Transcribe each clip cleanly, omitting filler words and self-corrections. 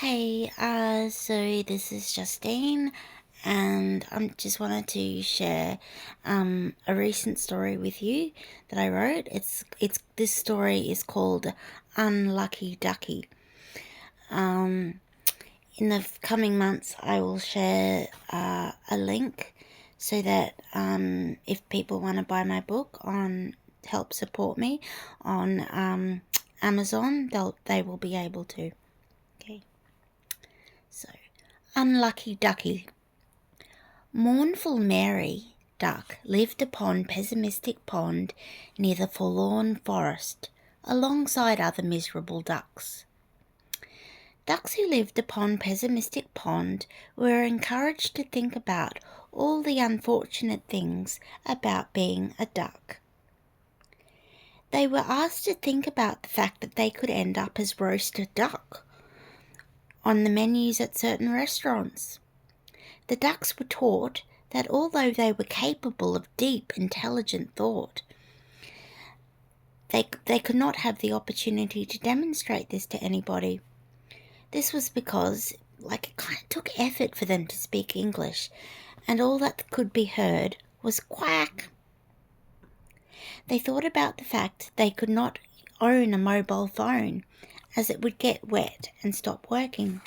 Hey, so this is Justine, and I just wanted to share a recent story with you that I wrote. This story is called Unlucky Ducky. In the coming months, I will share a link so that if people want to buy my book on help support me on Amazon, they will be able to. Okay. So, Unlucky Ducky. Mournful Mary Duck lived upon Pessimistic Pond near the Forlorn Forest, alongside other miserable ducks. Ducks who lived upon Pessimistic Pond were encouraged to think about all the unfortunate things about being a duck. They were asked to think about the fact that they could end up as roasted duck on the menus at certain restaurants. The ducks were taught that although they were capable of deep, intelligent thought, they could not have the opportunity to demonstrate this to anybody. This was because, it kind of took effort for them to speak English, and all that could be heard was quack. They thought about the fact they could not own a mobile phone, as it would get wet and stop working.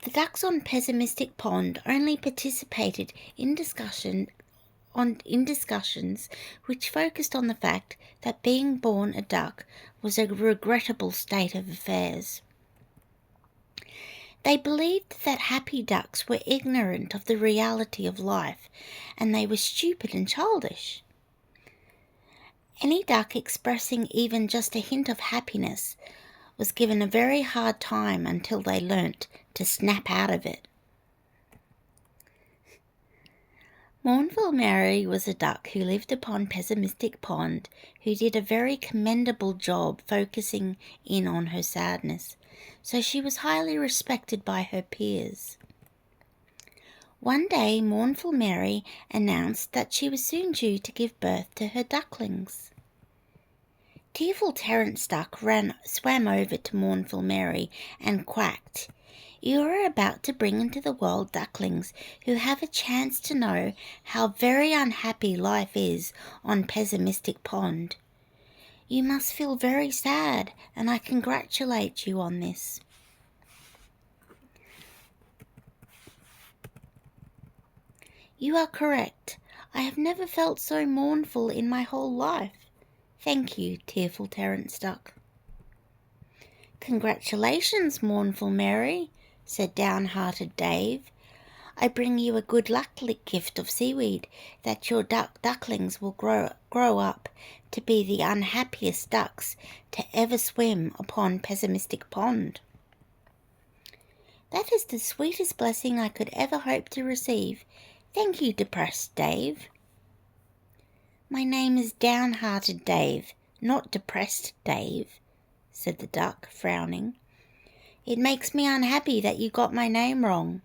The ducks on Pessimistic Pond only participated in discussions which focused on the fact that being born a duck was a regrettable state of affairs. They believed that happy ducks were ignorant of the reality of life, and they were stupid and childish. Any duck expressing even just a hint of happiness was given a very hard time until they learnt to snap out of it. Mournful Mary was a duck who lived upon Pessimistic Pond, who did a very commendable job focusing in on her sadness, so she was highly respected by her peers. One day, Mournful Mary announced that she was soon due to give birth to her ducklings. Tearful Terence Duck swam over to Mournful Mary and quacked, "You are about to bring into the world ducklings who have a chance to know how very unhappy life is on Pessimistic Pond. You must feel very sad, and I congratulate you on this." "You are correct. I have never felt so mournful in my whole life. Thank you, Tearful Terence Duck." "Congratulations, Mournful Mary," said Downhearted Dave. "I bring you a good luck gift of seaweed, that your ducklings will grow up to be the unhappiest ducks to ever swim upon Pessimistic Pond." "That is the sweetest blessing I could ever hope to receive. Thank you, Depressed Dave." "My name is Downhearted Dave, not Depressed Dave," said the duck, frowning. "It makes me unhappy that you got my name wrong.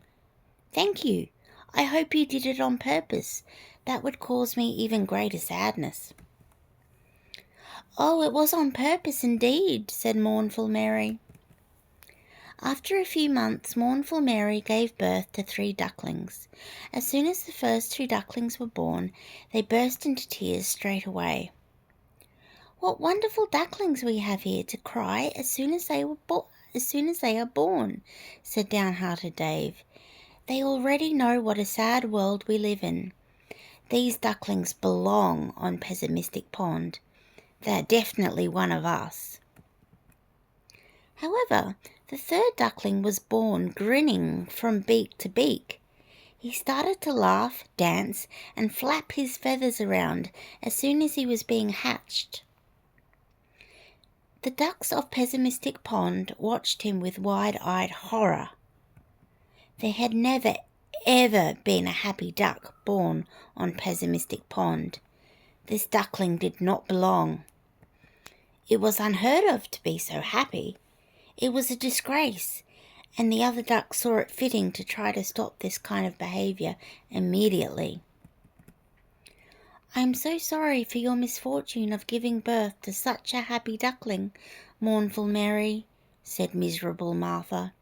Thank you. I hope you did it on purpose. That would cause me even greater sadness." "Oh, it was on purpose indeed," said Mournful Mary. After a few months, Mournful Mary gave birth to 3 ducklings. As soon as the first 2 ducklings were born, they burst into tears straight away. "What wonderful ducklings we have here to cry as soon as they are born," said Downhearted Dave. "They already know what a sad world we live in. These ducklings belong on Pessimistic Pond. They're definitely one of us." However, the 3rd duckling was born grinning from beak to beak. He started to laugh, dance, and flap his feathers around as soon as he was being hatched. The ducks of Pessimistic Pond watched him with wide-eyed horror. There had never, ever been a happy duck born on Pessimistic Pond. This duckling did not belong. It was unheard of to be so happy. It was a disgrace, and the other ducks saw it fitting to try to stop this kind of behaviour immediately. "I am so sorry for your misfortune of giving birth to such a happy duckling, Mournful Mary," said miserable Martha.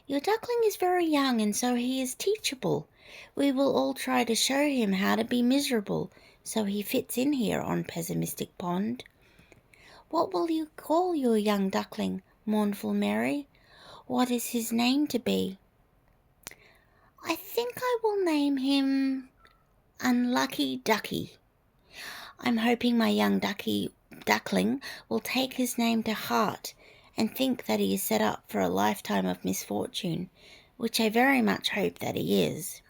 Your duckling is very young and so he is teachable. We will all try to show him how to be miserable so he fits in here on Pessimistic Pond. What will you call your young duckling, Mournful Mary? What is his name to be? I think I will name him Unlucky Ducky. I'm hoping my young duckling will take his name to heart and think that he is set up for a lifetime of misfortune, which I very much hope that he is.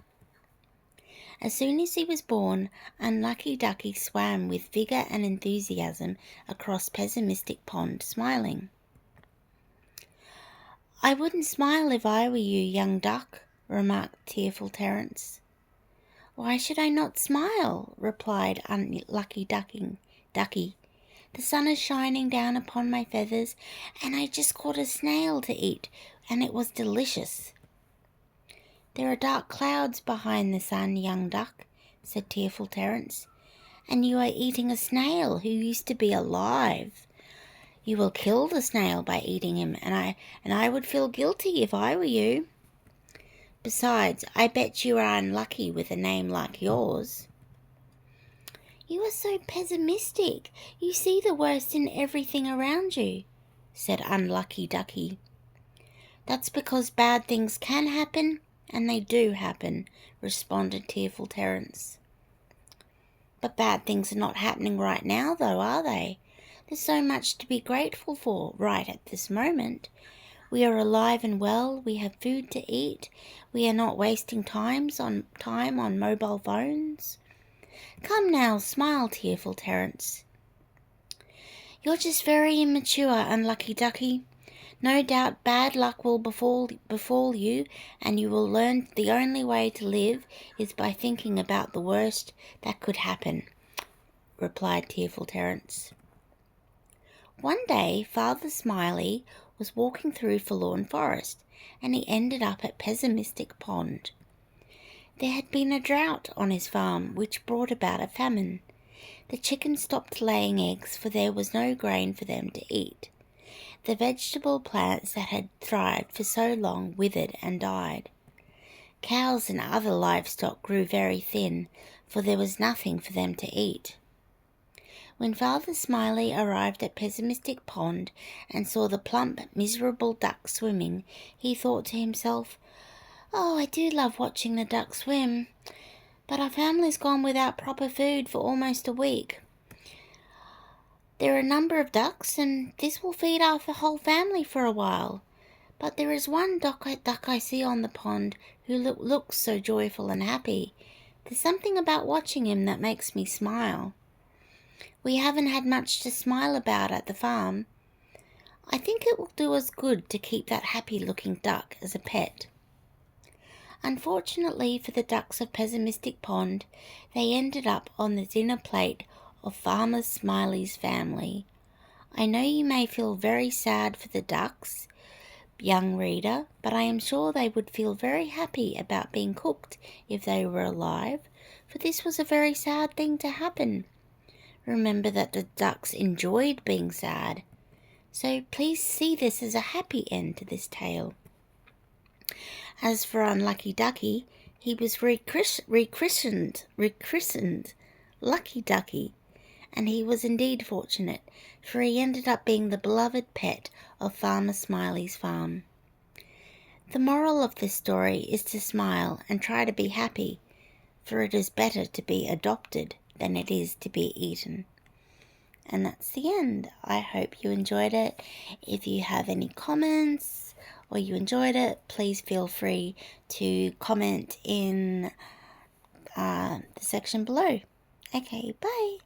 As soon as he was born, Unlucky Ducky swam with vigour and enthusiasm across Pessimistic Pond, smiling. I wouldn't smile if I were you, young duck, remarked Tearful Terence. Why should I not smile? Replied Unlucky Ducky. The sun is shining down upon my feathers, and I just caught a snail to eat, and it was delicious. There are dark clouds behind the sun, young duck, said Tearful Terence, and you are eating a snail who used to be alive. You will kill the snail by eating him, and I would feel guilty if I were you. Besides, I bet you are unlucky with a name like yours. You are so pessimistic. You see the worst in everything around you, said Unlucky Ducky. That's because bad things can happen, and they do happen, responded Tearful Terence. But bad things are not happening right now, though, are they? There's so much to be grateful for right at this moment. We are alive and well, we have food to eat, we are not wasting time on mobile phones. Come now, smile, Tearful Terence. You're just very immature, Unlucky Ducky. No doubt bad luck will befall you, and you will learn the only way to live is by thinking about the worst that could happen, replied Tearful Terence. One day, Father Smiley was walking through Forlorn Forest, and he ended up at Pessimistic Pond. There had been a drought on his farm, which brought about a famine. The chickens stopped laying eggs, for there was no grain for them to eat. The vegetable plants that had thrived for so long withered and died. Cows and other livestock grew very thin, for there was nothing for them to eat. When Father Smiley arrived at Pessimistic Pond and saw the plump, miserable duck swimming, he thought to himself, "Oh, I do love watching the duck swim, but our family's gone without proper food for almost a week. There are a number of ducks, and this will feed our whole family for a while. But there is one duck I see on the pond who looks so joyful and happy. There's something about watching him that makes me smile. We haven't had much to smile about at the farm. I think it will do us good to keep that happy-looking duck as a pet." Unfortunately for the ducks of Pessimistic Pond, they ended up on the dinner plate of Farmer Smiley's family. I know you may feel very sad for the ducks, young reader, but I am sure they would feel very happy about being cooked if they were alive, for this was a very sad thing to happen. Remember that the ducks enjoyed being sad, so please see this as a happy end to this tale. As for Unlucky Ducky, he was rechristened Lucky Ducky, and he was indeed fortunate, for he ended up being the beloved pet of Farmer Smiley's farm. The moral of this story is to smile and try to be happy, for it is better to be adopted than it is to be eaten. And that's the end. I hope you enjoyed it. If you have any comments or you enjoyed it, please feel free to comment in the section below. Okay, bye.